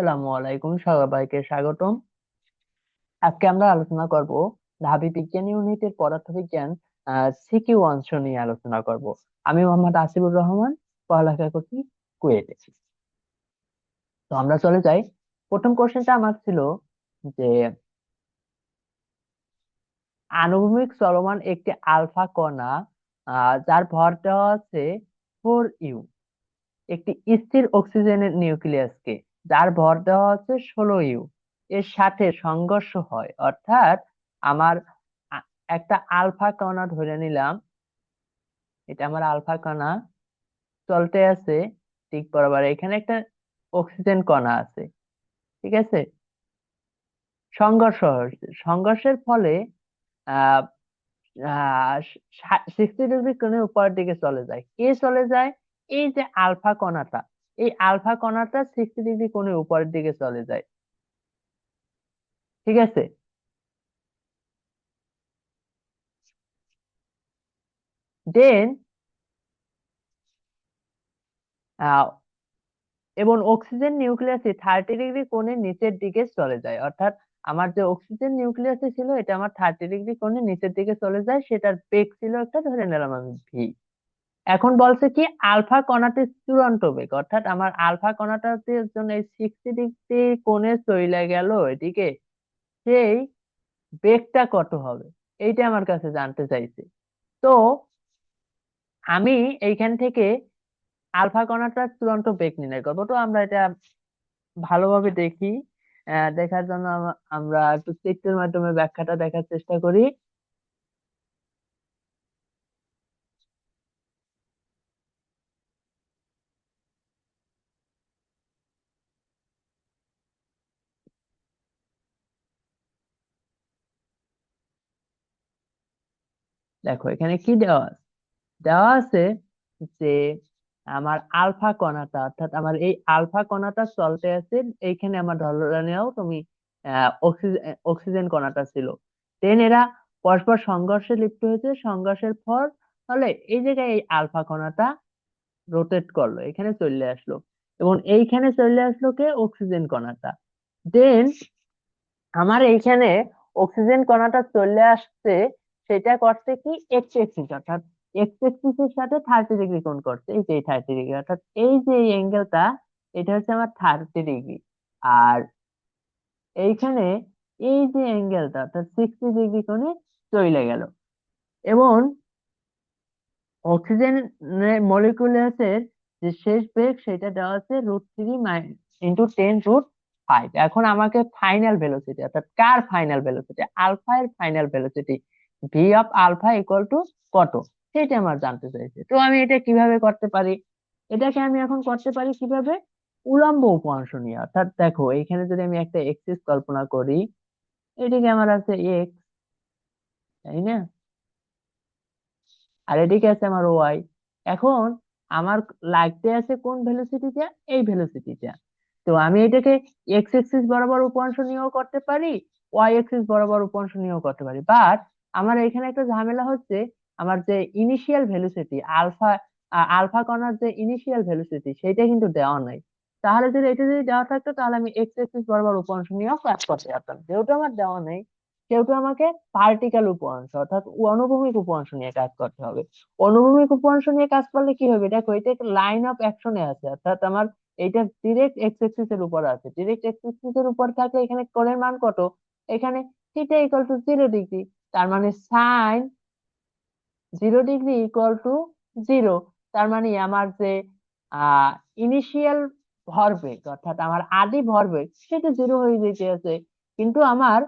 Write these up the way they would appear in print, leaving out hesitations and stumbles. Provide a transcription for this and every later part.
আসসালামু আলাইকুম, সবাইকে স্বাগতম। আজকে আমরা আলোচনা করব ঢাবি বিজ্ঞান ইউনিটের পদার্থবিজ্ঞান সিকিউ অংশ নিয়ে আলোচনা করব। আমি মোহাম্মদ আসিফুর রহমান, পড়ালেখা করছি কুয়েটে। তো আমরা চলে যাই। প্রথম কোশ্চেনটা আমার ছিল যে আনুভূমিক চলমান একটি আলফা কণা যার ভর দেওয়া আছে 4u, একটি স্থির অক্সিজেনের নিউক্লিয়াসকে যার ভর দেওয়া হচ্ছে 16u এর সাথে সংঘর্ষ হয়। অর্থাৎ আমার আ- একটা আলফা কণা ধরে নিলাম, এটা আমার আলফা কণা চলতে আছে ঠিক বরাবর, এখানে একটা অক্সিজেন কণা আছে, ঠিক আছে। সংঘর্ষ হচ্ছে, সংঘর্ষের ফলে আহ 60 ডিগ্রি কোণে উপরের দিকে চলে যায়। কে চলে যায়? এই যে আলফা কণাটা, এই আলফা কণাটা 60 ডিগ্রি কোণে উপরের দিকে চলে যায়, ঠিক আছে। দেন এবং অক্সিজেন নিউক্লিয়াসে 30 ডিগ্রি কোণে নিচের দিকে চলে যায়। অর্থাৎ আমার যে অক্সিজেন নিউক্লিয়াসে ছিল এটা আমার 30 ডিগ্রি কোণে নিচের দিকে চলে যায়, সেটার বেগ ছিল একটা, ধরে নিলাম আমি ভি। এখন বলছে কি আলফা কণাটির চূড়ান্ত বেগ, অর্থাৎ আমার আলফা কণাটার জন্য এই 60 ডিগ্রি কোণে চলে গেল এদিকে, সেই বেগটা কত হবে এইটা আমার কাছে জানতে চাইছে। তো আমি এইখান থেকে আলফা কণাটার চূড়ান্ত বেগ নির্ণয় করবো। তো আমরা এটা ভালোভাবে দেখি। দেখার জন্য আমরা একটু চিত্রের মাধ্যমে ব্যাখ্যাটা দেখার চেষ্টা করি। দেখো এখানে কি দেওয়া আছে। দেওয়া আছে যে আমার আলফা কণাটা, অর্থাৎ আমার এই আলফা কণাটা চলতে আছে, এইখানে আমার ধরে নাও তুমি অক্সিজেন অক্সিজেন কণাটা ছিল। দেন এরা পরস্পর সংঘর্ষে লিপ্ত হয়েছে, সংঘর্ষের ফলে এই জায়গায় এই আলফা কণাটা রোটেট করলো, এখানে চলে আসলো, এবং এইখানে চলে আসলো কে? অক্সিজেন কণাটা। দেন আমার এইখানে অক্সিজেন কণাটা চলে আসছে, সেটা করছে কি এক্স এক্সিস, অর্থাৎ এক্স এক্সিস এর সাথে 30 ডিগ্রি কোণ করছে, এই যে 30 ডিগ্রি, অর্থাৎ এই যে অ্যাঙ্গেলটা, এটা হচ্ছে আমার 30 ডিগ্রি। আর এইখানে এই যে অ্যাঙ্গেলটা, অর্থাৎ 60 ডিগ্রি কোণে চলে গেল। এবং অক্সিজেন মলিকুলাসের যে শেষ বেগ সেটা দেওয়া আছে √3 × 10⁵। এখন আমাকে ফাইনাল ভেলোসিটি, অর্থাৎ কার ফাইনাল ভেলোসিটি, আলফা এর final velocity V of alpha equal to কত, সেটা আমার জানতে চাইছে। তো আমি এটা কিভাবে করতে পারি? এটাকে আমি এখন করতে পারি কিভাবে? উলম্ব উপাংশ নিয়ে। অর্থাৎ দেখো এইখানে যদি আমি একটা এক্সিস কল্পনা করি, এদিকে আমার আছে এক্স, তাই না, আর এদিকে আছে আমার ওয়াই। এখন আমার লাগতে আছে কোন ভেলোসিটিটা? এই ভেলোসিটিটা। তো আমি এটাকে এক্স এক্সিস বরাবর উপাংশ নিয়েও করতে পারি, ওয়াই এক্সিস বরাবর উপাংশ নিয়েও করতে পারি, বাট আমার এখানে একটা ঝামেলা হচ্ছে, আমার যে ইনিশিয়াল ভেলোসিটি আলফা, আলফা কণার যে ইনিশিয়াল ভেলোসিটি সেটা কিন্তু দেওয়া নাই। তাহলে যদি এটা যদি দেওয়া থাকতো তাহলে আমি এক্স এক্সিস বরাবর উপাংশ নিয়েও কাজ করতে পারতাম, যেহেতু আমার দেওয়া নেই সেহেতু আমাকে ভার্টিক্যাল উপাংশ অর্থাৎ অনুভূমিক উপাংশ নিয়ে কাজ করতে হবে। অনুভূমিক উপাংশ নিয়ে কাজ করলে কি হবে? দেখো এটা একটা লাইন অফ অ্যাকশনে আছে, অর্থাৎ আমার এইটা ডিরেক্ট এক্স এক্সিস এর উপর আছে, ডিরেক্ট এক্স এক্সিস এর উপর থাকলে এখানে কোণের মান কত? এখানে থিটা ইকুয়াল টু 0 ডিগ্রি, তার মানে সাইন 0 ডিগ্রি ইকুয়াল টু 0। তার মানে আমার যে আহ ইনিশিয়াল ভরবেগ, অর্থাৎ আমার আদি ভরবেগ, সেটা 0 হয়ে যেতে আছে। কিন্তু আমার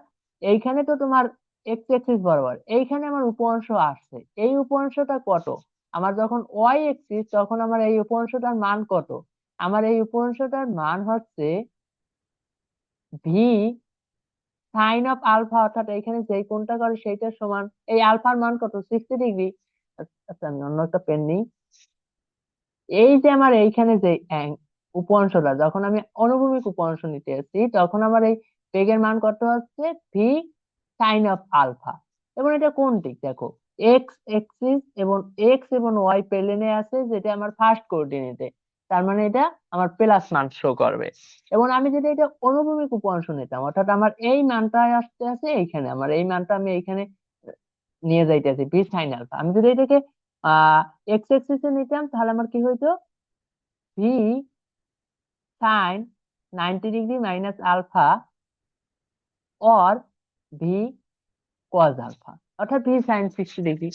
এইখানে তো তোমার এক্স এক্সিস বরাবর এইখানে আমার উপাংশ আসছে, এই উপাংশটা কত? আমার যখন ওয়াই এক্সিস তখন আমার এই উপাংশটার মান কত? আমার এই উপাংশটার মান হচ্ছে ভি সাইন অফ আলফা, অর্থাৎ এখানে যে কোণটা করে সেইটার সমান। এই আলফার মান কত? 60 ডিগ্রি। আচ্ছা আমি অন্য একটা পেন নিই। এই যে আমার এইখানে যে উপাংশটা, যখন আমি অনুভূমিক উপাংশ নিতে আসছি তখন আমার এই বেগের মান কত হচ্ছে? V sine of alpha. এবং এটা কোন দিক দেখো, এক্স এক্সিস এবং এক্স এবং ওয়াই প্লেনে আছে, যেটা আমার ফার্স্ট কোঅর্ডিনেটে। তার মানে এটা আমার প্লাস মান শো করবে। এবং আমি যদি এটা অনুভূমিক উপাংশ নিতাম, অর্থাৎ আমার এই মানটা আসতে আছে এইখানে, আমার এই মানটা আমি এইখানে নিয়ে যাইতেছি ভি সাইন আলফা, আমি যদি এটাকে আহ এক্স এক্সিসে নিতাম তাহলে আমার কি হইতো, V sine 90 degree minus alpha or V cos alpha, অর্থাৎ ভি সাইন 60 ডিগ্রি।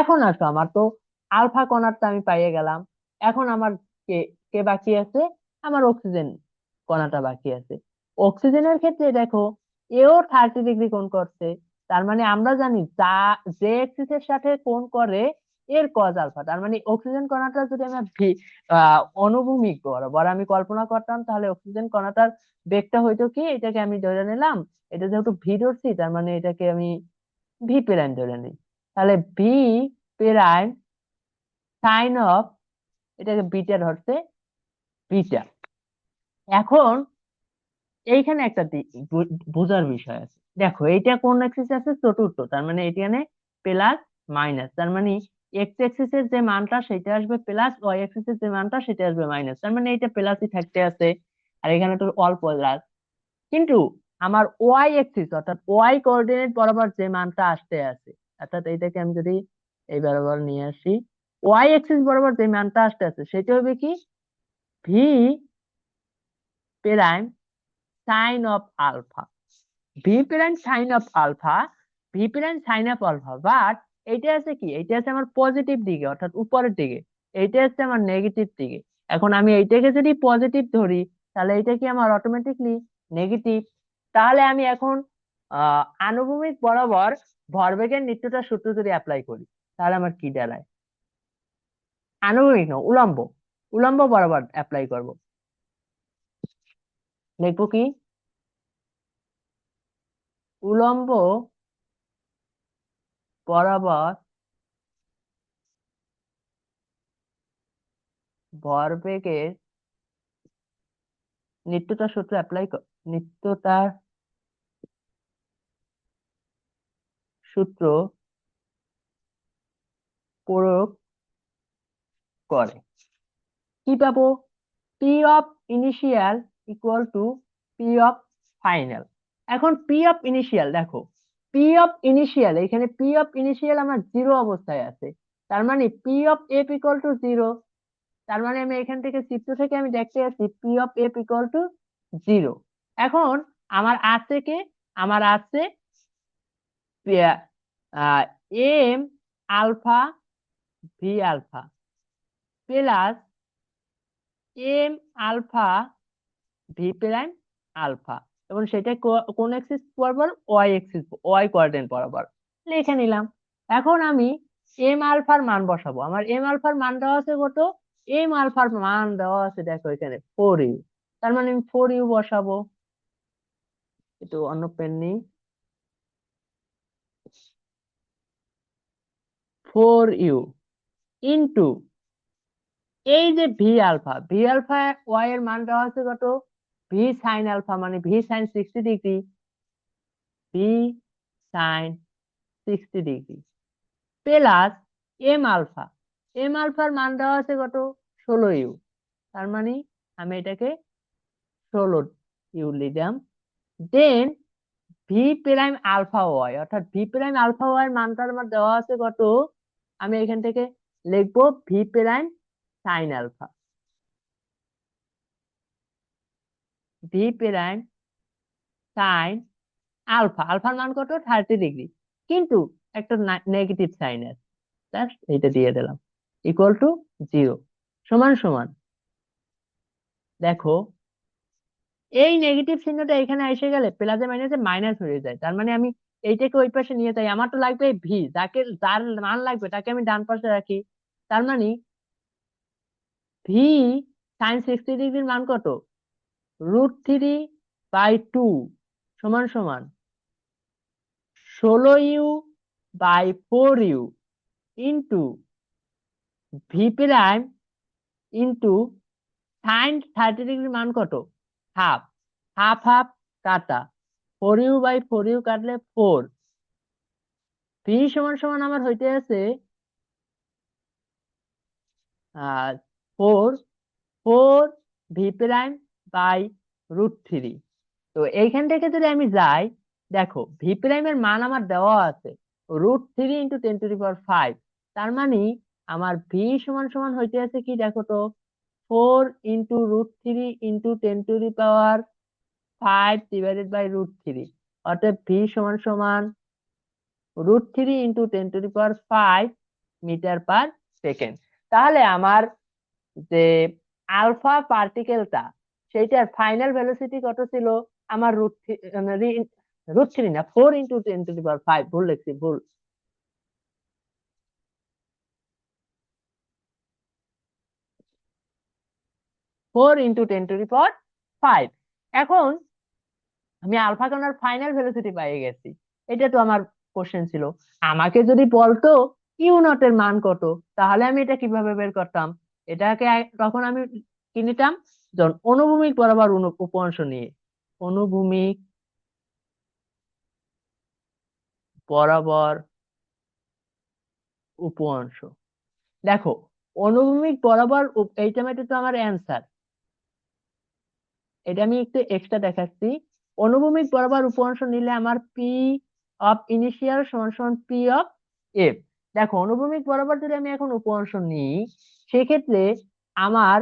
এখন আসো, আমার তো আলফা কণাটা আমি পাইয়ে গেলাম। এখন আমার কে কে বাকি আছে, আমার অক্সিজেন কণাটা বাকি আছে। অক্সিজেনের ক্ষেত্রে দেখো, এও 30 ডিগ্রি কোণ করছে। তার মানে আমরা জানি যা যে এক্সিস এর সাথে কোণ করে এর কজ আলফা, তার মানে অক্সিজেন কণাটা যদি আমি অনুভূমিক বরাবর আমি কল্পনা করতাম, তাহলে অক্সিজেন কণাটার বেগটা হয়তো কি, এটাকে আমি ধরে নিলাম, এটা যেহেতু ভি ধরছি তার মানে এটাকে আমি ভি প্রাইম ধরে নিই। তাহলে ভি প্রাইম সাইন অফ, এটাকে বিটা ধরছে, বিটা। এখন এইখানে একটা বোঝার বিষয় আছে। দেখো এইটা কোন অ্যাক্সিস আছে, চতুর্থ, তার মানে এখানে প্লাস মাইনাস, তার মানে এক্স অ্যাক্সিস এর যে মানটা সেটা আসবে প্লাস, ওয়াই অ্যাক্সিস এর যে মানটা সেটা আসবে মাইনাস, তার মানে এটা প্লাসই থাকতে আছে। আর এখানে তো অল প্লাস। কিন্তু আমার ওয়াই এক্সিস অর্থাৎ ওয়াই কোঅর্ডিনেট বরাবর যে মানটা আসতে আছে, অর্থাৎ এইটাকে আমি যদি এই বরাবর নিয়ে আসি, ওয়াই এক্সিস বরাবর যে মানটা আসতে আছে সেটা হবে কি, V prime sine of alpha, V prime sine of alpha, V prime sine of alpha. But এইটা আছে কি, এইটা আছে আমার পজিটিভ দিকে অর্থাৎ উপরের দিকে, এইটা আছে আমার নেগেটিভ দিকে। এখন আমি এইটাকে যদি পজিটিভ ধরি, তাহলে এটা কি আমার অটোমেটিকলি নেগেটিভ। তাহলে আমি এখন আনুভূমিক বরাবর ভরবেগের নিত্যতার সূত্র যদি অ্যাপ্লাই করি, তাহলে আমার কি দাঁড়ায়, আনুভূমিক না উলম্ব, উলম্ব বরাবর অ্যাপ্লাই করব। দেখবো কি, উলম্ব বরাবর ভরবেগের নিত্যতার সূত্র অ্যাপ্লাই, নিত্যতার সূত্র প্রয়োগ করে কি পাবো, P of initial equal to P of final. এখন পি অফ ইনিশিয়াল দেখো, পি অফ ইনিশিয়াল, এখানে পি অফ ইনিশিয়াল আমার জিরো অবস্থায় আছে, তার মানে P of F equal to zero. তার মানে আমি এখান থেকে চিত্র থেকে আমি দেখতে পাচ্ছি P of F equal to zero. এখন আমার আছে কে, আমার আছে M alpha V alpha plus M alpha V prime alpha, এবং সেটা কোন অ্যাক্সিস বরাবর, ওয়াই অ্যাক্সিস, ওয়াই কোঅর্ডিনেট বরাবর লিখে নিলাম। এখন আমি এম আলফার মান বসাবো, আমার এম আলফার মান দেওয়া আছে কত, এম আলফার মান দেওয়া আছে দেখো এখানে 4u, তার মানে আমি 4u বসাবো। একটু অন্য পেন নিই, 4u ইন্টু এই যে V alpha, V alpha Y এর মান দেওয়া আছে কত, ভি সাইন আলফা মানে V sine 60 degree, V sine 60 degree plus M alpha, M আলফার মান দেওয়া আছে কত, 16u, তার মানে আমি এটাকে 16u লিখলাম। দেন ভি প্রাইম আলফা ওয়াই, অর্থাৎ ভি প্রাইম আলফা ওয়াই এর মানটা আমার দেওয়া আছে কত, আমি এখান থেকে লিখবো V prime sine alpha, V prime sine alpha, আলফার মান কত 30 ডিগ্রি, কিন্তু একটা নেগেটিভ সাইন আছে, জাস্ট এটা দিয়ে দিলাম, ইকুয়াল টু জিরো, সমান সমান। দেখো এই নেগেটিভ চিহ্নটা এখানে এসে গেলে প্লাসে মাইনাসে মাইনাস হয়ে যায়, তার মানে আমি এইটাকে ওই পাশে নিয়ে যাই, আমার তো লাগবে ভি, যাকে যার মান লাগবে তাকে আমি ডান পাশে রাখি। তার মানে ভি সাইন 60 ডিগ্রির মান কত, √3/2 সমান সমান 16u/4u into V prime into sign 30 ডিগ্রির মান কত, হাফ, হাফ হাফ কাটা, 4u/4u কাটলে 4, ভি সমান সমান আমার হইতে আছে 4, 4v'/√3। তো এইখান থেকে যদি আমি যাই, দেখো ভি প্রাইমের মান আমার দেওয়া আছে √3 × 10⁵। তার মানে আমার ভি সমান সমান হইতে আছে কি, দেখো তো, 4 × √3 × 10⁵ অর্থাৎ ভি সমান সমান √3 × 10⁵ তাহলে আমার যে আলফা পার্টিকেলটা, সেইটার ফাইনাল ভেলোসিটি কত ছিল? আমার √3 না, 4 × 10⁵, ভুল লিখছি, ভুল। 4 × 10⁵। এখন আমি আলফা কণার ফাইনাল ভেলোসিটি পেয়ে গেছি। এটা তো আমার কোশ্চেন ছিল। আমাকে যদি বলতো ইউ নট এর মান কত, তাহলে আমি এটা কিভাবে বের করতাম? এটাকে তখন আমি কি নিতাম? যখন অনুভূমিক বরাবর উপাংশ নিয়ে, অনুভূমিক বরাবর উপাংশ। দেখো, অনুভূমিক বরাবর এইটা মেটে তো আমার অ্যান্সার। এটা আমি একটু এক্সট্রা দেখাচ্ছি। অনুভূমিক বরাবর উপাংশ নিলে আমার পি অফ ইনিশিয়াল সমান সমান পি অফ এফ। দেখো, অনুভূমিক বরাবর যদি আমি এখন উপাংশ নিই, সেক্ষেত্রে আমার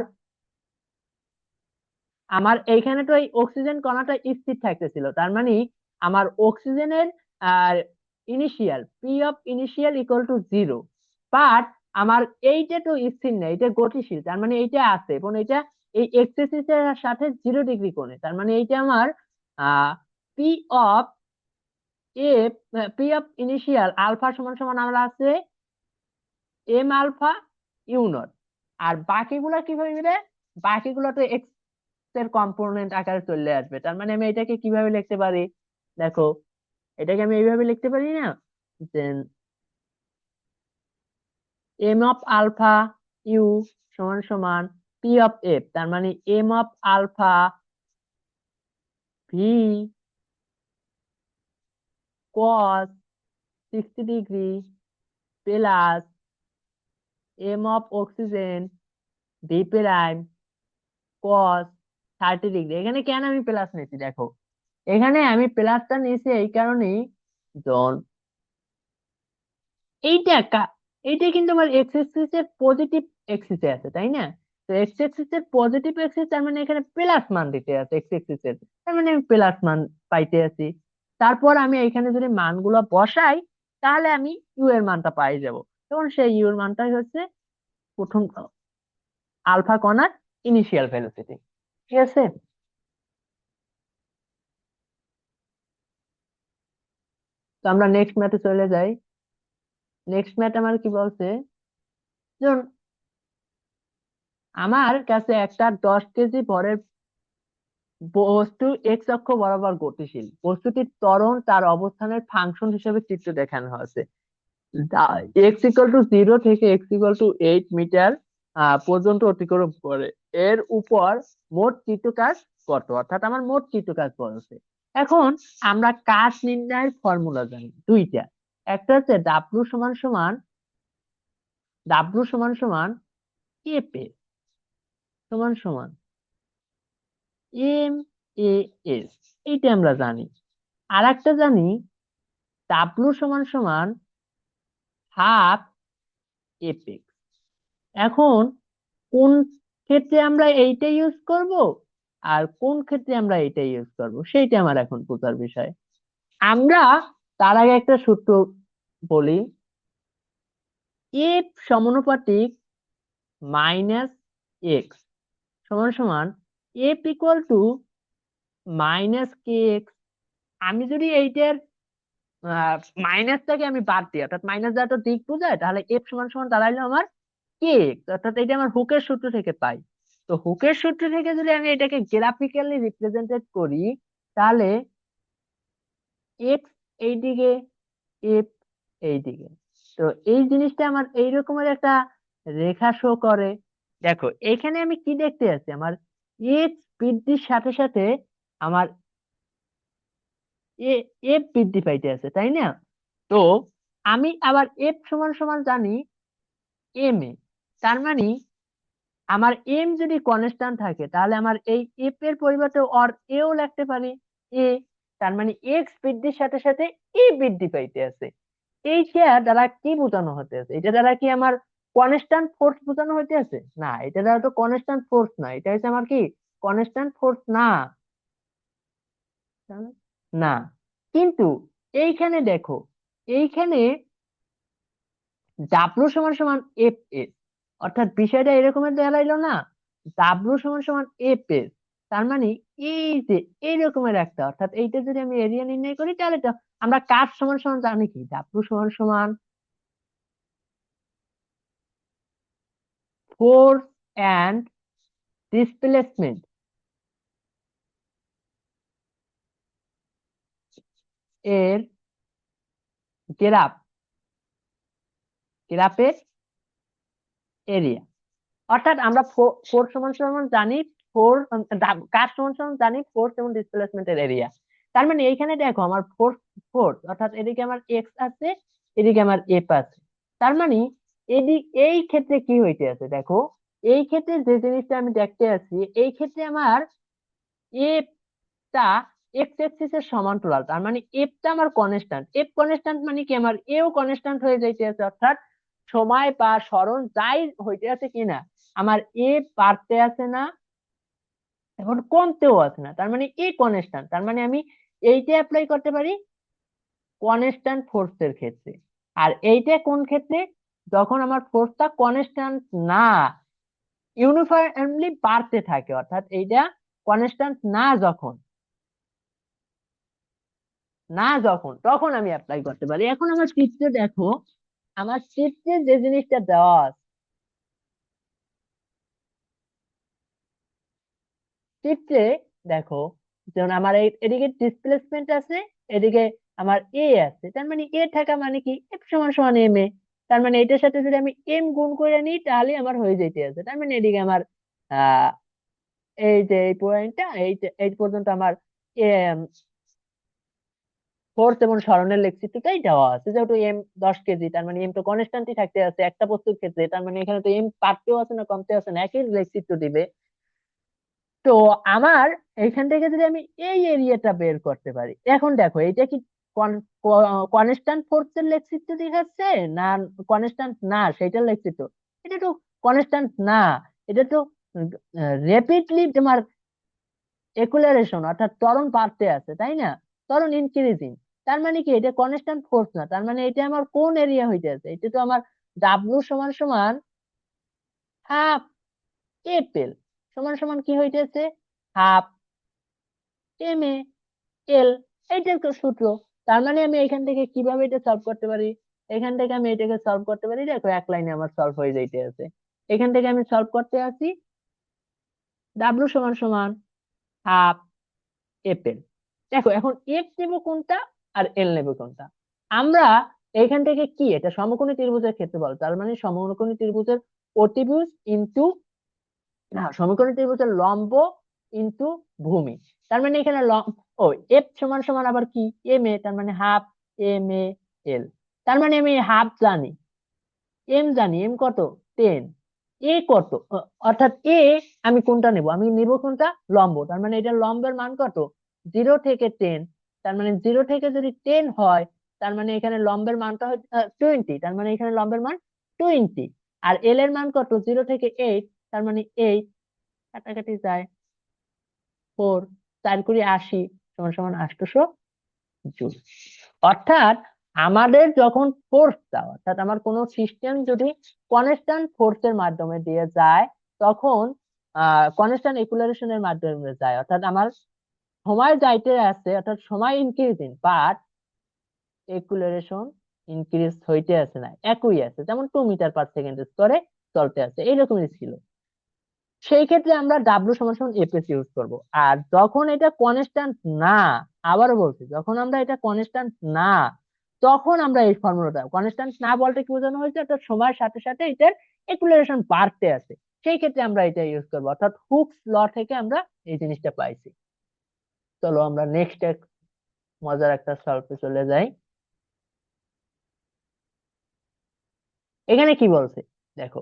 আমার এইখানে তো এই অক্সিজেন কণাটা স্থির থাকতেছিল। তার মানে আমার অক্সিজেনের initial P of initial equal to 0। But আমার এইটা তো স্থির নেই, এটা গতিশীল। তার মানে এইটা আছে এবং এটা এই এক্সিস এর সাথে 0 ডিগ্রি কোণে। তার মানে এইটা আমার P of F, P of initial alpha সমান সমান আমরা আছে m⁴ u⁻। আর বাকিগুলা কিভাবে মিলে? বাকিগুলো তো এক্স এর কম্পোনেন্ট আকারে চলে আসবে। তার মানে আমি এটাকে কিভাবে লিখতে পারি? দেখো, এটাকে আমি এইভাবে লিখতে পারি না, যে m⁴u সমান সমান পি অফ এফ। তার মানে m⁴v cos 60 degree plus m of oxygen V prime cos 30 degree. এখানে কেন আমি প্লাস নিয়েছি? দেখো, এখানে আমি প্লাসটা নিয়েছি এই কারণেই, জন এইটা এইটা কিন্তু আমার এক্স এক্সিস এর পজিটিভ এক্সিসে আছে, তাই না? তো এক্স এক্সিস এর পজিটিভ এক্সিস, তার মানে এখানে প্লাস মান দিতে আছে এক্স এক্সিস এর। তার মানে আমি প্লাস মান পাইতে আছি। তারপর আমি এখানে যদি মানগুলো বসাই, তাহলে আমি ইউ এর মানটা পাই যাব। তখন সেই ইউ এর মানটাই হচ্ছে প্রথম আলফা কণার ইনিশিয়াল ভেলোসিটি। ঠিক আছে? তো আমরা নেক্সট ম্যাথে চলে যাই। নেক্সট ম্যাথ আমার কি বলছে, যেমন আমার কাছে একটা 10 কেজি ভরের বস্তু এক্স অক্ষ বরাবর গতিশীল। বস্তুটির ত্বরণ তার অবস্থানের ফাংশন হিসেবে চিত্র দেখানো হয়েছে। x = 0 থেকে x = 8 মিটার পর্যন্ত অতিক্রম করে। এর উপর মোট কৃতকাজ কত? অর্থাৎ আমার মোট কৃতকাজ বলছে। এখন আমরা কাজ নির্ণয়ের ফর্মুলা জানি দুইটা। একটা হচ্ছে W KP সমান সমান MAS, এইটা আমরা জানি। আর একটা জানি W=½ এখন কোন ক্ষেত্রে আমরা এইটা ইউজ করব আর কোন ক্ষেত্রে আমরা এইটা ইউজ করব, সেইটা আমার এখন বোঝার বিষয়। আমরা তার আগে একটা সূত্র বলি, এফ সমানুপাতিক -x সমান সমান F=−kx। আমি যদি এইটার মাইনাসটাকে আমি বাদ দিই, অর্থাৎ মাইনাস দ্বারা তো দিক বোঝায়, তাহলে এফ সমান সমান দাঁড়াইলো আমার কে এক্স। অর্থাৎ এটা আমার হুকের সূত্র থেকে পাই। তো হুকের সূত্র থেকে যদি আমি এটাকে গ্রাফিক্যালি রিপ্রেজেন্টেড করি, তাহলে এক্স এইদিকে, এফ এইদিকে। তো এই জিনিসটা আমার এই রকমের একটা রেখা শো করে। দেখো, এখানে আমি কি দেখতে আছি, আমার এক্স বৃদ্ধির সাথে সাথে আমার এফ বৃদ্ধি পাইতে আছে, তাই না? তো আমি আবার এফ সমান সমান জানি এম এ। তার মানে আমার এম যদি কনস্ট্যান্ট থাকে তাহলে আমার এই এফ এর পরিবর্তে অর এও লিখতে পারি এ। তার মানে এক্স বৃদ্ধির সাথে সাথে এ বৃদ্ধি পাইতে আছে। এইটা দ্বারা কি বোঝানো হতে আছে? এটা দ্বারা কি আমার কনস্ট্যান্ট ফোর্স বোঝানো হতে আছে? না, এটা দ্বারা তো কনস্ট্যান্ট ফোর্স না, এটা হচ্ছে আমার কি কনস্ট্যান্ট ফোর্স না। না, কিন্তু এইখানে দেখো, এইখানে ডাব্লু সমান সমান এফ এস, অর্থাৎ বিষয়টা এরকমের দাঁড়াইলো না, ডাব্লু সমান সমান এফ এস। তার মানে এই যে এইরকমের একটা, অর্থাৎ এইটা যদি আমি এরিয়া নির্ণয় করি তাহলে তো আমরা কাজ সমান সমান জানি কি ডাব্লু সমান সমান ফোর্স অ্যান্ড ডিসপ্লেসমেন্ট এর গ্রাফ, গ্রাফের এরিয়া। অর্থাৎ আমরা ফোর সমান সমান জানি ফোর, কার সমান সমান জানি ফোর্স এবং ডিসপ্লেসমেন্টের এরিয়া। তার মানে এইখানে দেখো আমার ফোর্স, ফোর্স অর্থাৎ এদিকে আমার এক্স আছে, এদিকে আমার এফ আছে। তার মানে এদিক এই ক্ষেত্রে কি হইতে আছে দেখো, এই ক্ষেত্রে যে জিনিসটা আমি দেখতে আছি, এই ক্ষেত্রে আমার এফ টা এক্স এক্সিস এর সমান্তরাল। তার মানে এফ টা আমার কনস্ট্যান্ট, এফ কনস্ট্যান্ট মানে কি আমার এও কনস্ট্যান্ট হয়ে যাইতে আছে, অর্থাৎ সময় বা সরণ যাই হইতে আছে কিনা আমার এ বাড়তে আছে না, এখন কমতেও আছে না, তার মানে এ কনস্ট্যান্ট। তার মানে আমি এইটা অ্যাপ্লাই করতে পারি কনস্ট্যান্ট ফোর্সের ক্ষেত্রে। আর এইটা কোন ক্ষেত্রে? যখন আমার ফোর্সটা কনস্ট্যান্ট না, ইউনিফর্মলি বাড়তে থাকে, অর্থাৎ এইটা কনস্ট্যান্ট না যখন, না যখন, তখন আমি অ্যাপ্লাই করতে পারি। এখন আমার চিত্রে দেখো, আমার চিত্রে যে জিনিসটা দেওয়া আছে, চিত্রে দেখো, যেমন আমার এদিকে ডিসপ্লেসমেন্ট আছে, এদিকে আমার এ আছে। তার মানে এ থাকা মানে কি এফ সমান সমান এম এ। তার মানে এটার সাথে যদি আমি এম গুণ করে নিই তাহলে আমার হয়ে যেতে আছে। তার মানে এদিকে আমার আহ এই যে এই পয়েন্টটা, এই পর্যন্ত আমার ফোর্স এবং সরণের লেখচিত্রটাই দেওয়া আছে। যেহেতু এম 10 কেজি, তার মানে এম তো কনস্ট্যান্টই থাকতে আছে একটা বস্তুর ক্ষেত্রে। তার মানে এখানে তো এম বাড়তেও আছে না কমতে আছে না, একই লেখচিত্র দিবে। তো আমার এইখান থেকে যদি আমি এই এরিয়াটা বের করতে পারি, এখন দেখো এটা কি কনস্ট্যান্ট ফোর্সের লেখচিত্র দেখাচ্ছে না কনস্ট্যান্ট না সেটার লেখচিত্র? এটা তো কনস্ট্যান্ট না, এটা তো র্যাপিডলি তোমার একুলারেশন অর্থাৎ ত্বরণ বাড়তে আছে, তাই না? ত্বরণ ইনক্রিজিং। তার মানে কি এটা কনস্ট্যান্ট ফোর্স না, তার মানে এটা আমার কোন এরিয়া হইতে আছে? এটা তো আমার ডাব্লু সমান সমান হাফ এপেল সমান সমান কি হইতেছে হাফ এম এ এল, এইটার তো সূত্র। তার মানে আমি এখান থেকে কিভাবে এটা সলভ করতে পারি? এখান থেকে আমি এটাকে সলভ করতে পারি, দেখো এক লাইনে আমার সলভ হয়ে যাইতে আছে। এখান থেকে আমি সলভ করতে আসি ডাব্লু সমান সমান হাফ এপেল। দেখো এখন এফ নেব কোনটা আর এল নেব কোনটা? আমরা এখান থেকে কি, এটা সমকোণী ত্রিভুজের ক্ষেত্রে বল, তার মানে সমকোণী ত্রিভুজের অতিভুজ ইনটু, না সমকোণী ত্রিভুজের লম্ব ইনটু ভূমি। তার মানে এখানে ও এফ সমান সমান আবার কি এম এ, তার মানে হাফ এম এ এল। তার মানে আমি হাফ জানি, এম জানি, এম কত 10, এ কত অর্থাৎ এ আমি কোনটা নেব? আমি নেব কোনটা লম্ব। তার মানে এটা লম্বের মান কত 0 থেকে 10। তার মানে 0 থেকে যদি 10 হয়, তার মানে এখানে লম্বের মানটা হয় 20, তার মানে এখানে লম্বের মান 20। আর এল এর মান কত 0 থেকে 8, তার মানে 8, কাটাকাটি যায় 4, 4×80 সমান সমান 800 জুল। অর্থাৎ আমাদের যখন ফোর্সটা, অর্থাৎ আমার কোন সিস্টেম যদি কনস্ট্যান্ট ফোর্সের মাধ্যমে দিয়ে যায়, তখন কনস্ট্যান্ট ইকুলারেশনের মাধ্যমে যায়, অর্থাৎ আমার সময় যাইতে আছে, অর্থাৎ সময় ইনক্রিজিং বাট ইকুলারেশন ইনক্রিজ হইতে আছে না, একই আছে, যেমন 2 মিটার পার সেকেন্ড করে চলতে আছে, এইরকমই ছিল। সেই ক্ষেত্রে আমরা ডাব্লু সমান সমান এফএস ইউজ করব। আর যখন এটা কনস্ট্যান্ট না, আবারও বলছি যখন আমরা এটা কনস্ট্যান্ট না, তখন আমরা এই ফর্মুলাটা, কনস্ট্যান্ট না বলতে কি বোঝানো হয়েছে, অর্থাৎ সময়ের সাথে সাথে এটার ইকুয়েশন বাড়তে আছে, সেই ক্ষেত্রে আমরা এটা ইউজ করবো। অর্থাৎ হুকস ল থেকে আমরা এই জিনিসটা পাইছি। চলো আমরা নেক্সট এক মজার একটা সলভে চলে যাই। এখানে কি বলছে দেখো,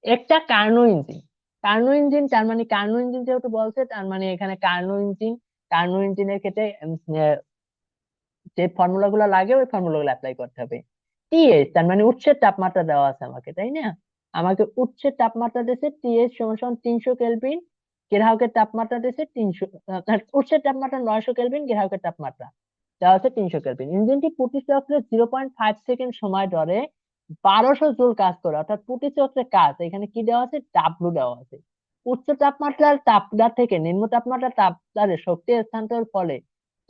একটা কার্নো ইঞ্জিন তার মানে কার্নো ইঞ্জিন যেহেতু বলছে তার মানে এখানে কার্নো ইঞ্জিনের ক্ষেত্রে যে ফর্মুলা গুলো লাগে ওই ফর্মুলা গুলো অ্যাপ্লাই করতে হবে। টিএস তার মানে উৎসের তাপমাত্রা দেওয়া আছে আমাকে, তাই না? আমাকে উৎসের তাপমাত্রা দিয়েছে টিএস সমান সমান 300 কেলভিন, গ্রাহকের তাপমাত্রা দিয়েছে 300, উৎসের তাপমাত্রা 900 কেলভিন, গ্রাহকের তাপমাত্রা দেওয়া আছে 300 কেলভিন। ইঞ্জিনটি প্রতি চক্রে 0.5 সেকেন্ড সময় ধরে 1200 জুল কাজ করে, অর্থাৎ প্রতি চক্রে কাজ এখানে কি দেওয়া আছে, ডাব্লু দেওয়া আছে। উচ্চ তাপমাত্রার তাপদার থেকে নিম্ন তাপমাত্রার তাপদারে শক্তি স্থানান্তরের ফলে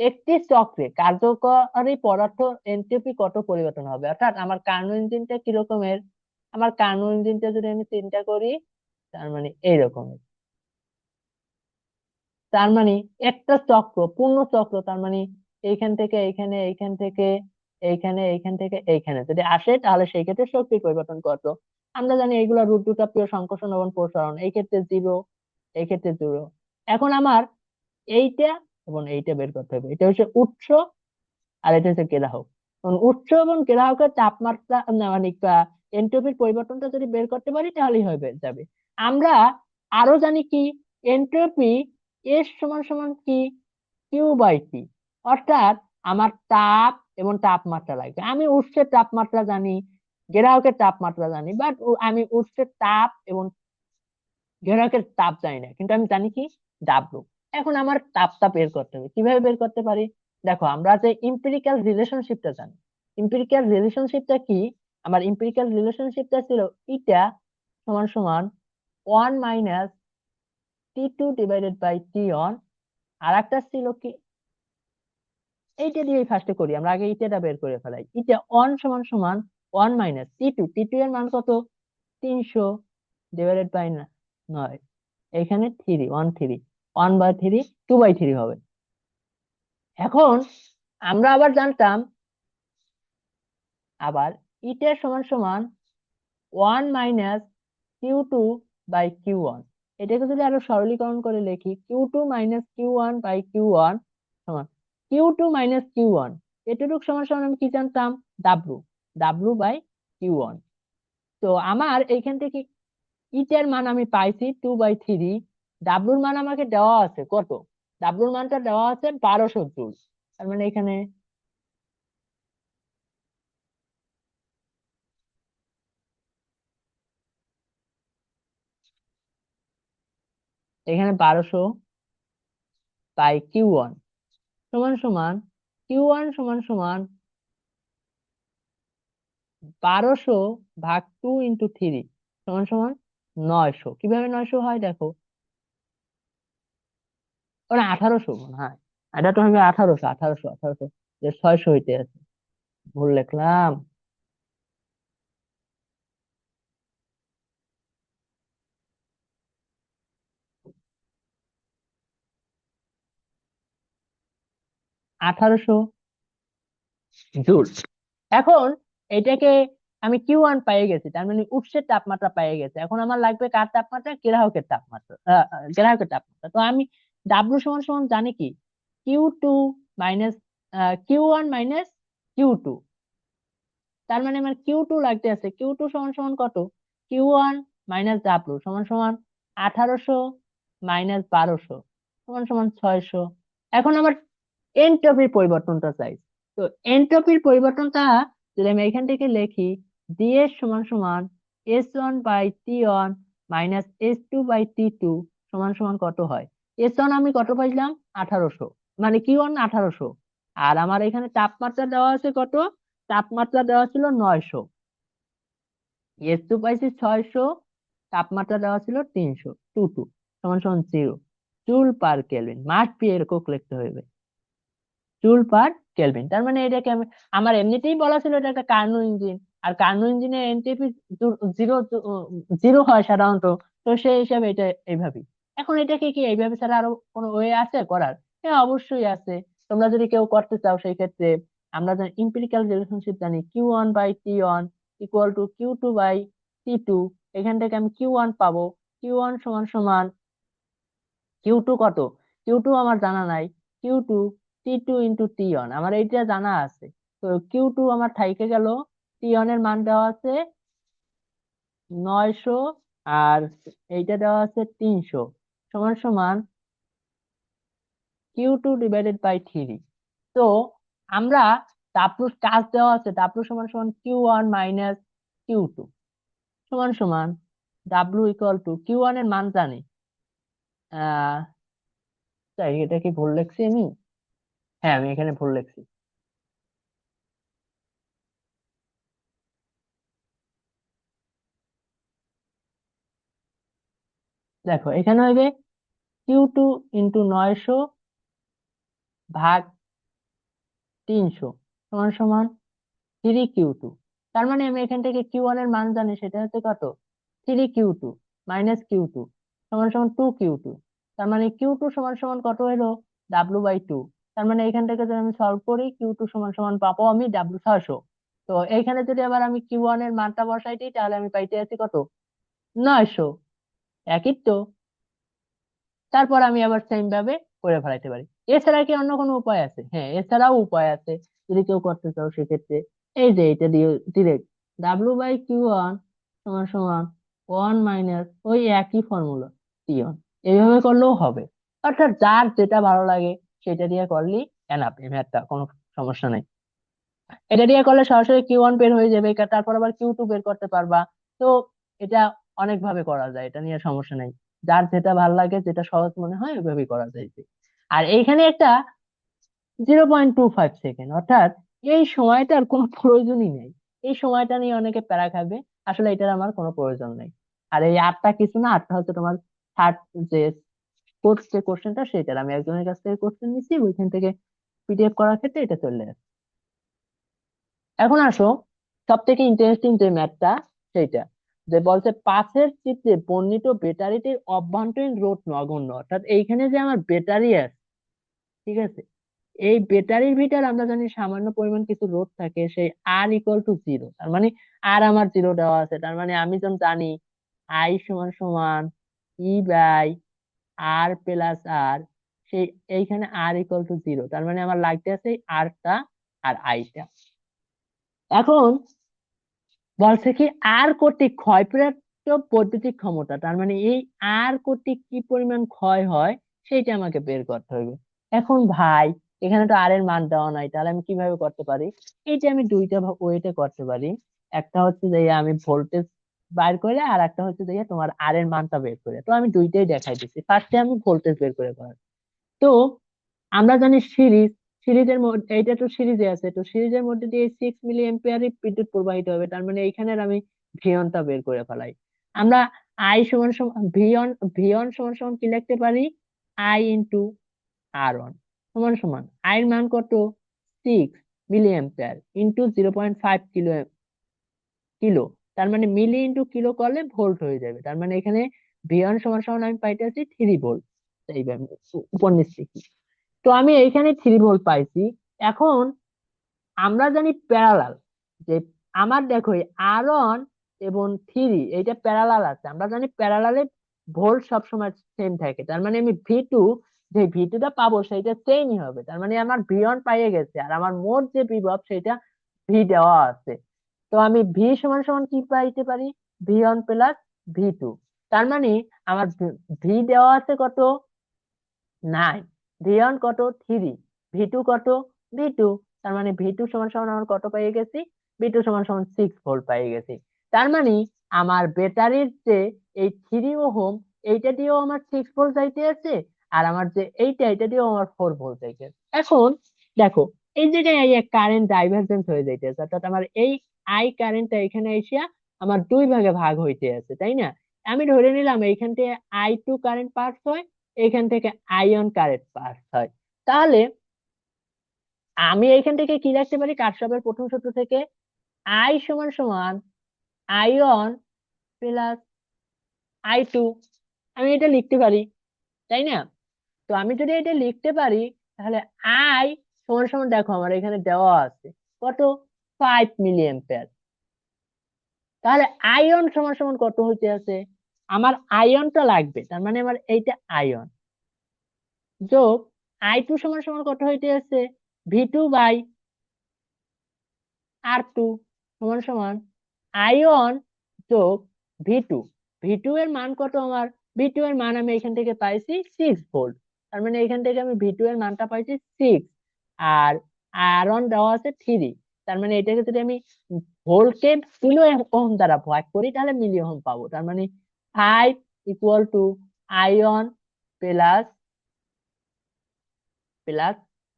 একটি চক্রে কার্যকরী পদার্থ এনট্রপি কত পরিবর্তন হবে, অর্থাৎ আমার কার্নো ইঞ্জিনটা কি রকমের, আমার কার্নো ইঞ্জিনটা যদি আমি চিন্তা করি তার মানে এইরকমের। তার মানে একটা চক্র, পূর্ণ চক্র, তার মানে এইখান থেকে এইখানে, এইখান থেকে এইখানে, এইখান থেকে এইখানে যদি আসে তাহলে সেই ক্ষেত্রে শক্তির পরিবর্তন কত। আমরা জানি এইগুলা রুদ্রতাপীয় সংকোচন এবং প্রসারণ, এই ক্ষেত্রে 0, এই ক্ষেত্রে 0। এখন আমার এইটা এবং এইটা বের করতে হবে, এটা হচ্ছে উৎস আর এটা হচ্ছে গ্রাহক। কারণ উৎস এবং গ্রাহকের তাপমাত্রা না, মানে এন্ট্রপির পরিবর্তনটা যদি বের করতে পারি তাহলেই হয়ে যাবে। আমরা আরো জানি কি, এন্ট্রপি এস সমান সমান কি, কিউ বাই টি। অর্থাৎ আমার তাপ এবং তাপমাত্রা লাগবে, আমি উৎসের তাপমাত্রা জানি, গ্রাহকের তাপমাত্রা জানি, বাট আমি উৎসের তাপ এবং গ্রাহকের তাপ জানি না, কিন্তু আমি জানি কি, ডাব্লু। এখন আমার তাপটা বের করতে হবে, কিভাবে বের করতে পারি? দেখো, আমরা যে ইম্পিরিক্যাল রিলেশনশিপটা জানি, ইম্পিরিক্যাল রিলেশনশিপটা কি, আমার ইম্পিরিক্যাল রিলেশনশিপটা ছিল ইটা সমান সমান 1 - T2/T1। আর একটা ছিল কি, এইটা দিয়ে ফার্স্টে করি, আমরা আগে ইটাটা বের করে ফেলাই। ইটা 1 = 1 - T2, টি টু এর মান কত, 300/9। এখানে 3, 1/3, 2/3 হবে। এখন আমরা আবার জানতাম, আবার ইটা সমান সমান 1 - Q2/Q1। এটাকে যদি আরো সরলীকরণ করে লিখি, Q2 - Q1/Q1 সমান Q2 - Q1, এটুকু সমান সমান আমি কি জানতাম, ডাব্লু, ডাব্লু/Q1। তো আমার এইখান থেকে ইটার মান আমি পাইছি 2/3, ডাব্লুর মান আমাকে দেওয়া আছে কত, ডাব্লুর মানটা দেওয়া আছে 1200 জুল। তার মানে এখানে এখানে 1200/Q1 সমান সমান, Q1 সমান সমান 1200/2 × 3 সমান সমান 900। কিভাবে 900 হয় দেখো, ওরা 1800 মনে হয়, এটা তো হবে 1800, যে 600 হইতে আছে, ভুল লিখলাম। 1800 জুল। এখন এটাকে আমি Q1 পেয়ে গেছি, তার মানে উৎসের তাপমাত্রা পেয়ে গেছে। এখন আমার লাগবে কার তাপমাত্রা, গ্রাহকের তাপমাত্রা, গ্রাহকের তাপমাত্রা। তো আমি ডাব্লু সমান সমান জানি কি, Q2 মাইনাস Q1 - Q2। তার মানে আমার Q2 লাগতে আছে, Q2 সমান সমান কত, Q1 - ডাব্লু সমান সমান 1800 - 1200 সমান সমান 600। এখন আমার এনট্রপির পরিবর্তনটা চাই। তো এনট্রপির পরিবর্তনটা যদি আমি এখান থেকে লিখি, ডিএস সমান সমান S1/T1 -S2/T2 সমান সমান কত হয়, S1 আমি কত পাইলাম, 1800, মানে Q1 1800। আর আমার এখানে তাপমাত্রা দেওয়া আছে কত, তাপমাত্রা দেওয়া ছিল 900, S2 পাইছি 600, তাপমাত্রা দেওয়া ছিল 300, 22 সমান সমান 0 joule per kelvin. Must be এরকম লিখতে হবে, জুল পার কেলভিন। তার মানে এটাকে আমার এমনিতেই বলা ছিল এটা একটা কার্নো ইঞ্জিন, আর কার্নো ইঞ্জিনের এনটিপি জিরো, জিরো হয় সাধারণত। তো সেই হিসাবে এটা এইভাবেই। এখন এটাকে কি এইভাবে ছাড়া আরো কোনো ওয়ে আছে করার? হ্যাঁ, অবশ্যই আছে। তোমরা যদি কেউ করতে চাও সেই ক্ষেত্রে আমরা জানি ইম্পিরিক্যাল রিলেশনশিপ, জানি Q1/T1 = Q2/T2। এখান থেকে আমি Q1 পাবো, Q1 সমান সমান Q2 কত, Q2 আমার জানা নাই, Q2 T2 × T1 আমার এইটা জানা আছে। তো Q2 আমার থাইকে গেল, T1 এর মান দেওয়া আছে 900 আর এইটা দেওয়া আছে 300 সমান সমান Q2/3। তো আমরা ডাব্লুর কাজ দেওয়া আছে, ডাব্লু সমান সমান Q1 মাইনাস Q2 সমান সমান ডাব্লু ইকুয়াল টু Q1 এর মান জানি। আহ তাই এটা কি ভুল লিখছি আমি? হ্যাঁ, আমি এখানে ভুল লিখছি। দেখো এখানে হবে Q2 × 900 ভাগ 300 সমান সমান 3Q2। তার মানে আমি এখান থেকে Q1 এর মান জানি, সেটা হচ্ছে কত? 3Q2 মাইনাস Q2 সমান সমান 2Q2। তার মানে Q2 সমান সমান কত হলো? W/2। তার মানে এখান থেকে যদি আমি সলভ করি, Q2 সমান সমান পাবো আমি W600। তো এইখানে যদি আবার আমি Q1 এর মানটা বসাই দিই, তাহলে আমি পাইতে আছি কত? 900। একই তো। তারপর আমি আবার সেম ভাবে করে ফেলাইতে পারি। এছাড়া কি অন্য কোনো উপায় আছে? হ্যাঁ, এছাড়াও উপায় আছে। যদি কেউ করতে চাও সেক্ষেত্রে এই যে এটা দিয়ে ডিরেক্ট W/Q1 সমান সমান 1 - ওই একই ফর্মুলা T1, এইভাবে করলেও হবে। অর্থাৎ যার যেটা ভালো লাগে সেটা দিয়ে করলেই এনাফ, এই ম্যাথটা কোনো সমস্যা নেই। এটা দিয়ে করলে সরাসরি Q1 বের হয়ে যাবে, তারপর আবার Q2 বের করতে পারবা। তো এটা অনেক ভাবে করা যায়, এটা নিয়ে সমস্যা নেই। যার যেটা ভালো লাগে, যেটা সহজ মনে হয় ওইভাবেই করা যায়। আর এইখানে একটা 0.25 সেকেন্ড, অর্থাৎ এই সময়টার কোনো প্রয়োজনই নেই। এই সময়টা নিয়ে অনেকে প্যারা খাবে, আসলে এটার আমার কোনো প্রয়োজন নেই। আর এই আটটা কিছু না, আটটা হচ্ছে তোমার থার্ড যে কোর্স যে কোশ্চেনটা, সেটার আমি একজনের কাছ থেকে কোশ্চেন নিচ্ছি, ওইখান থেকে পিডিএফ করার ক্ষেত্রে এটা চলে আসে। এখন আসো সব থেকে ইন্টারেস্টিং যে ম্যাথটা, সেইটা যে বলছে পাশের চিত্রে বর্ণিত ব্যাটারিটির অভ্যন্তরীণ রোধ নগণ্য। অর্থাৎ এইখানে যে আমার ব্যাটারি আছে, ঠিক আছে, এই ব্যাটারির ভিতর আমরা জানি সামান্য পরিমাণ কিছু রোধ থাকে, সেই R = 0। তার মানে আর আমার 0 দেওয়া আছে, তার মানে আমি যখন জানি I সমান সমান E/R+R, সেই এইখানে R = 0, তার মানে আমার লাগতে আছে আরটা আর আইটা। এখন বলছে কি আর কর্তৃক ক্ষয়প্রাপ্ত বৈদ্যুতিক ক্ষমতা, তার মানে এই আর কর্তৃক কি পরিমাণ ক্ষয় হয় সেইটা আমাকে বের করতে হবে। এখন ভাই এখানে তো আর এর মান দেওয়া নাই, তাহলে আমি কিভাবে করতে পারি? এইটা আমি দুইটা ওয়েতে করতে পারি। একটা হচ্ছে যে আমি ভোল্টেজ বাইর করে, আর একটা হচ্ছে যে তোমার আর এর মানটা বের করে। তো আমি দুইটাই দেখাই দিচ্ছি। ফার্স্টে আমি ভোল্টেজ বের করে পারি। তো আমরা জানি সিরিজের মধ্যে, এইটা তো সিরিজে আছে, তো সিরিজের মধ্যে দিয়ে 6 মিলি অ্যাম্পিয়ার বিদ্যুৎ প্রবাহিত হবে। তার মানে এইখানে আমি ভিয়নটা বের করে ফেলাই। আমরা আই সমান সমান ভিয়ন, ভিয়ন সমান সমান কি লিখতে পারি? I × R1 সমান সমান আই এর মান কত? 6 মিলি অ্যাম্পিয়ার ইন্টু 0.5 কিলো। তার মানে মিলি ইন্টু কিলো করলে ভোল্ট হয়ে যাবে। তার মানে এখানে ভিয়ন সমান সমান আমি পাইতেছি 3 ভোল্ট। এইভাবে উপর নিচ। তো আমি এইখানে 3 ভোল্ট পাইছি। এখন আমরা জানি প্যারালাল, যে আমার দেখো R1 এবং 3 এইটা প্যারালাল আছে। আমরা জানি প্যারালালে ভোল্ট সবসময় সেম থাকে, তার মানে আমি V2, যে V2টা পাবো সেটা সেমই হবে। তার মানে আমার V1 পাইয়ে গেছে, আর আমার মোট যে বিভব সেটা ভি দেওয়া আছে। তো আমি ভি সমান সমান কি পাইতে পারি? V1 + V2। তার মানে আমার ভি দেওয়া আছে কত? 9। V1 কত? 3। V2 কত? V2। তার মানে V2 সমান সমান আমার কত পেয়ে গেছি? V2 সমান সমান 6 ভোল্ট পেয়ে গেছি। তার মানে আমার ব্যাটারির যে এই 3 ওহম, এইটা দিয়েও আমার 6 ভোল্ট যাইতে আছে, আর আমার যে এইটা, এটা দিয়েও আমার 4 ভোল্ট যাইতে আছে। এখন দেখো এই জায়গায় এই কারেন্ট ডাইভারজেন্স হয়ে যাইতেছে, অর্থাৎ আমার এই আই কারেন্টটা এখানে এসে আমার দুই ভাগে ভাগ হইতে আছে, তাই না? আমি ধরে নিলাম এইখান থেকে I2 কারেন্ট পাস হয়, এখান থেকে আয়ন কারেন্ট পাস হয়। তাহলে আমি এইখান থেকে কি রাখতে পারি কার্শফের প্রথম সূত্র থেকে? আই সমান সমান আয়ন প্লাস I2। আমি এটা লিখতে পারি, তাই না? তো আমি যদি এটা লিখতে পারি, তাহলে আই সমান সমান দেখো আমার এখানে দেওয়া আছে কত? 5 মিলি অ্যাম্পিয়ার। তাহলে আয়ন সমান সমান কত হইতে আছে? আমার আয়নটা লাগবে, তার মানে আমার এইটা আয়ন যোগ I2 সমান সমান কত হইতে আছে? V2/R2 সমান সমান আয়ন যোগ V2। ভি টু এর মান কত আমার? ভি টু এর মান আমি এখান থেকে পাইছি 6 ভোল্ট। তার মানে এখান থেকে আমি ভি টু এর মানটা পাইছি 6। আর আয়রন দেওয়া আছে 3। তার মানে এটাকে যদি আমি ভোল্টকে কিলো ওহম দ্বারা ভাগ করি তাহলে মিলি ওহম পাবো। তার মানে 5 = আয়ন প্লাস প্লাস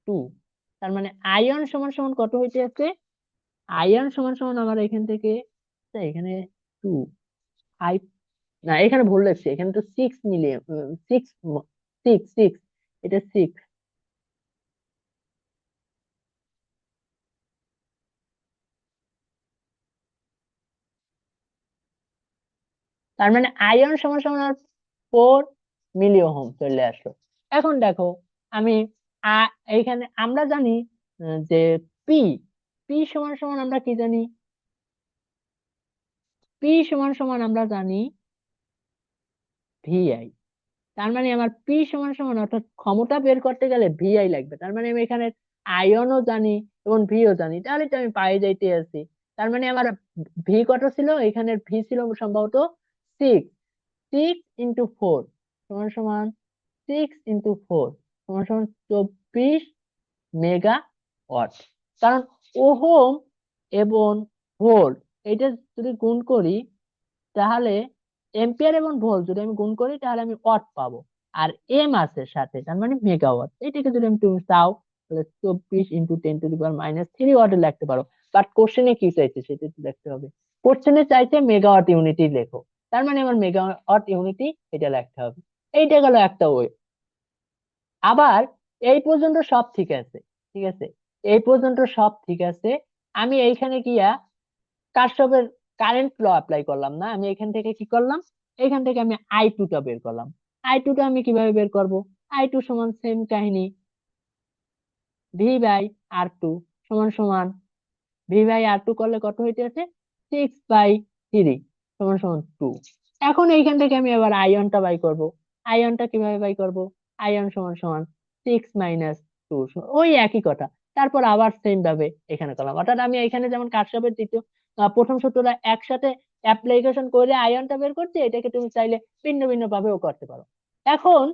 2। তার মানে আয়ন সমান সমান কত হইতে আছে? আয়ন সমান সমান আমার এখান থেকে, আচ্ছা, এখানে 2 5, না এখানে ভুল লাগছে, এখানে তো 6 মিলিয়ন, 6, 6 এটা 6। তার মানে আয়ন সমান সমান 4 মিলি ওহম চলে আসলো। এখন দেখো, আমি এইখানে আমরা জানি যে পি পি সমান সমান আমরা কি জানি? পি সমান সমান আমরা জানি ভিআই। তার মানে আমার পি সমান সমান, অর্থাৎ ক্ষমতা বের করতে গেলে ভিআই লাগবে। তার মানে আমি এখানে আয়নও জানি এবং ভিও জানি, তাহলে তো আমি পাই যাইতে আছি। তার মানে আমার ভি কত ছিল? এখানে ভি ছিল সম্ভবত 6। 6 × 4 সমান সমান 6 × 4 সমান সমান 24 মেগা ওয়াট। কারণ ওহম এবং ভোল্ট এটা যদি গুণ করি তাহলে, এম্পিয়ার এবং ভোল্ট যদি আমি গুণ করি তাহলে আমি ওয়াট পাবো। আর এম আছে সাথে, তার মানে মেগাওয়াট। এটাকে যদি আমি তুমি চাও তাহলে 24 × 10⁻³ ওয়াটে লিখতে পারো। বাট কোশ্চেনে কি চাইছে সেটা একটু দেখতে হবে। কোশ্চেনে চাইছে মেগাওয়াট ইউনিটি লেখো, তার মানে আমার মেগাওয়াট ইউনিটি এটা লিখতে হবে। এইটা গেল একটা ওয়ে। আবার এই পর্যন্ত সব ঠিক আছে, ঠিক আছে, এই পর্যন্ত সব ঠিক আছে। আমি এইখানে গিয়া কার্শফের কারেন্ট ল অ্যাপ্লাই করলাম না, আমি এখান থেকে কি করলাম? এখান থেকে আমি আই টুটা বের করলাম। আই টুটা আমি কিভাবে বের করব? আই টু সমান সেম কাহিনী, ভি/আর টু সমান সমান, ভি/আর টু করলে কত হইতেছে? 6/3 সমান সমান 2। এখন এইখান থেকে আমি আবার আয়নটা বাই করব। আয়নটা কিভাবে বাই করব? আয়ন সমান সমান 6 - 2, ওই একই কথা। তারপর আবার সেম ভাবে এখানে করলাম, অর্থাৎ আমি এখানে যেমন কার্শফের দ্বিতীয় প্রথম সূত্রটা একসাথে অ্যাপ্লিকেশন করে আয়নটা বের করছি, এটাকে তুমি চাইলে ভিন্ন ভিন্ন ভাবেও করতে পারো। এখন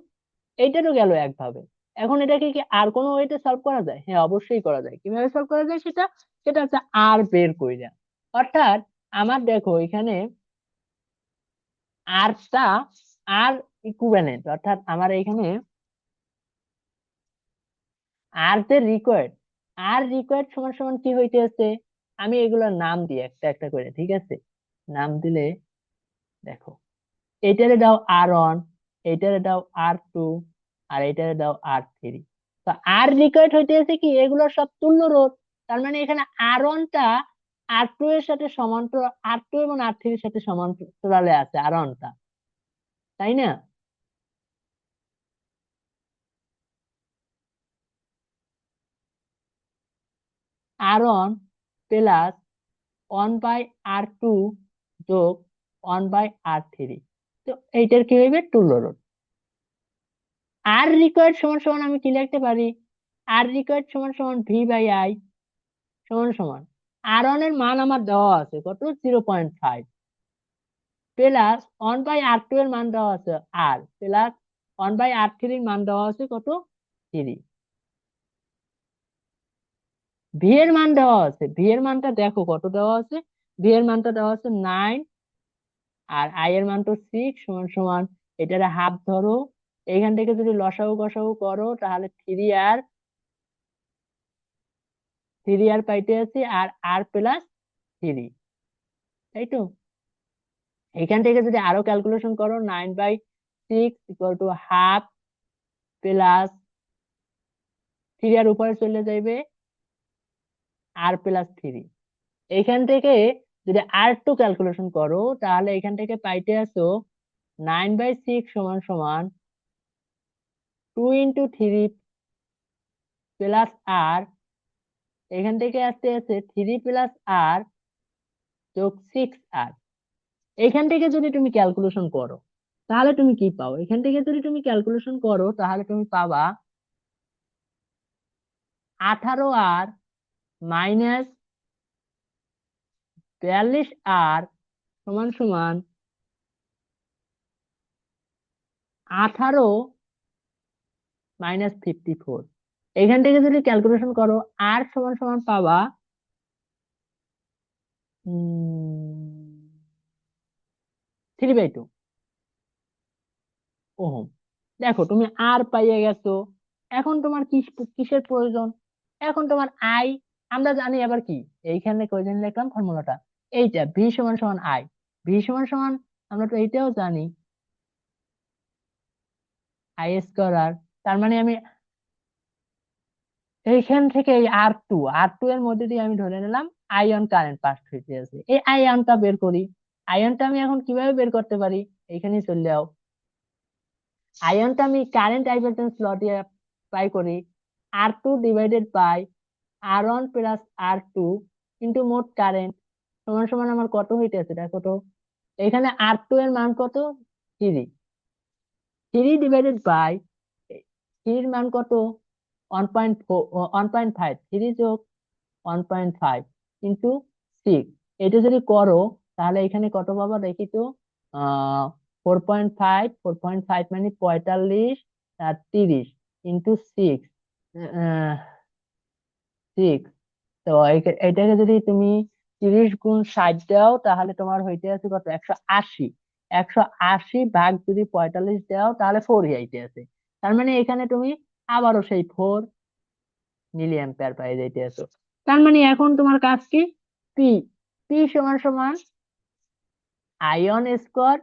এইটারও গেল একভাবে। এখন এটাকে কি আর কোনো ওয়েতে সলভ করা যায়? হ্যাঁ, অবশ্যই করা যায়। কিভাবে সলভ করা যায় সেটা? সেটা হচ্ছে আর বের কইরা। অর্থাৎ আমার দেখো এখানে আরটা আর ইকুইভ্যালেন্ট, অর্থাৎ আমার এখানে আর যে রিকোয়ার্ড, আর রিকোয়ার্ড সমান সমান কি হইতে আছে? আমি এগুলোর নাম দিই একটা একটা করে, ঠিক আছে? নাম দিলে দেখো, এইটারে দাও আর 1, এইটারে দাও আর 2, আর এইটারে দাও আর 3। তো আর রিকোয়ার্ড হইতেছে কি? এগুলো সব তুল্য রোধ। তার মানে এখানে আর 1টা আর 2 এর সাথে সমান্তরাল, আর 2 এবং আর 3 এর সাথে সমান্তরালে আছে আর 1টা, তাই না? আর 1 প্লাস 1/আর 2 যোগ 1/আর 3। তো এইটার কি হইবে? তুল্য রোধ। আর রিকোয়ার্ড সমান সমান আমি কি লিখতে পারি? আর রিকোয়ার্ড সমান সমান ভি/আই সমান সমান আর 1 এর মান আমার দেওয়া আছে কত? 0.5 প্লাস 1/আর 2 এর মান দেওয়া আছে আর, প্লাস 1/আর 3 এর মান দেওয়া আছে কত? 3। ভি এর মান দেওয়া আছে, ভি এর মানটা দেখো কত দেওয়া আছে। ভি এর মানটা দেওয়া আছে 9, আর আই এর মান তো 6 সমান সমান, এটারে হাফ ধরো। এইখান থেকে যদি লসাগু গসাগু করো তাহলে 3 আর পাইতে আছি, আর আর+3, তাই তো? এখান থেকে যদি আরো ক্যালকুলেশন করো, 9/6 = ½ প্লাস 3 আর উপরে চলে যাইবে আর+3। এখান থেকে যদি আর 2 ক্যালকুলেশন করো তাহলে এখান থেকে পাইতে আসো 9/6 সমান সমান 2 × 3 প্লাস আর, এখান থেকে আসতে আছে 3 + আর যোগ 6 আর। এখান থেকে যদি তুমি ক্যালকুলেশন করো তাহলে তুমি কি পাও? এখান থেকে যদি তুমি ক্যালকুলেশন করো তাহলে তুমি পাবা 18 আর - 42 আর সমান সমান 18 মাইনাস 54। এখান থেকে যদি ক্যালকুলেশন করো, আর সমান সমান পাবা 3/2 ওহম। দেখো তুমি আর পাইয়ে গেছো। এখন তোমার কিসের প্রয়োজন? এখন তোমার আই। আমরা জানি আবার কি, এইখানে কয়জন লিখলাম ফর্মুলাটা, এইটা ভি সমান সমান আই। ভি সমান সমান, আমরা তো এইটাও জানি, আই স্কোয়ার আর। তার মানে আমি এইখান থেকে এই আর টু এর মধ্যে দিয়ে আমি ধরে নিলাম আয়ন কারেন্ট পাস হইতে আছে, এই আয়নটা বের করি। আয়নটা আমি এখন কিভাবে বের করতে পারি? এইখানে চলে যাও। আয়নটা আমি কারেন্ট ডাইভারজেন্স ল দিয়ে বাই করি। R2 divided by R1 plus R2 into মোট কারেন্ট সমান সমান আমার কত হইতেছে দেখো তো। এখানে R2 এর মান কত? 3। 3 ডিভাইডেড বাই, থ্রির মান কত? 1.4, 1.5। 3 যোগ 1.5 ইন্টু 6। এটা যদি করো তাহলে এখানে কত পাবা দেখি তো। 4.5, 4.5 মানে 45 আর 30 ইন্টু 6, 6। তো এটাকে যদি তুমি 30 গুণ 60 দাও তাহলে তোমার হইতে আছে কত? 180। 180 ভাগ যদি 45 দাও তাহলে 4 হইতে আছে। তার মানে এখানে তুমি আবারও সেই 4 মিলি অ্যাম্পিয়ার পাই যাইতে আছো। তার মানে এখন তোমার কাজ কি? পি। পি সমান সমান আয়ন স্কোয়ার,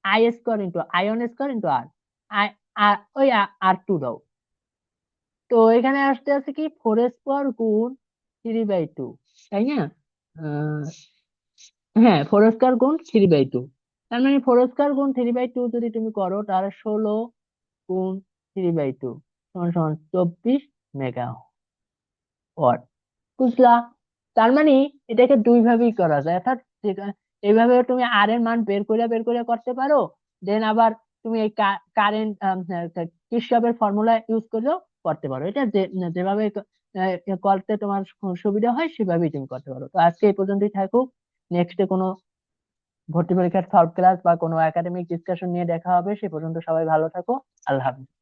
আই স্কোয়ার ইন্টু আয়ন স্কোয়ার ইন্টু আর। আই ওই আর টু দাও। তো এখানে আসতে আছে কি 4 স্কোয়ার গুণ 3/2, তাই না? আহ, হ্যাঁ, 4 স্কোয়ার গুণ 3/2। তার মানে 4 স্কোয়ার গুণ 3/2 যদি তুমি করো তাহলে 16 গুণ 3/2 সমান সমান 24 মেগা ওয়াট। বুঝলা? তার মানে এটাকে দুই ভাবেই করা যায়, অর্থাৎ এইভাবে তুমি আর এর মান বের করে করতে পারো। দেন আবার তুমি এই কারেন্ট কির্চফের ফর্মুলা ইউজ করেও করতে পারো। এটা যেভাবে করতে তোমার সুবিধা হয় সেভাবেই তুমি করতে পারো। তো আজকে এই পর্যন্তই থাকুক। নেক্সটে কোনো ভর্তি পরীক্ষার সলভ ক্লাস বা কোনো একাডেমিক ডিসকাশন নিয়ে দেখা হবে। সে পর্যন্ত সবাই ভালো থাকো। আল্লাহ হাফিজ।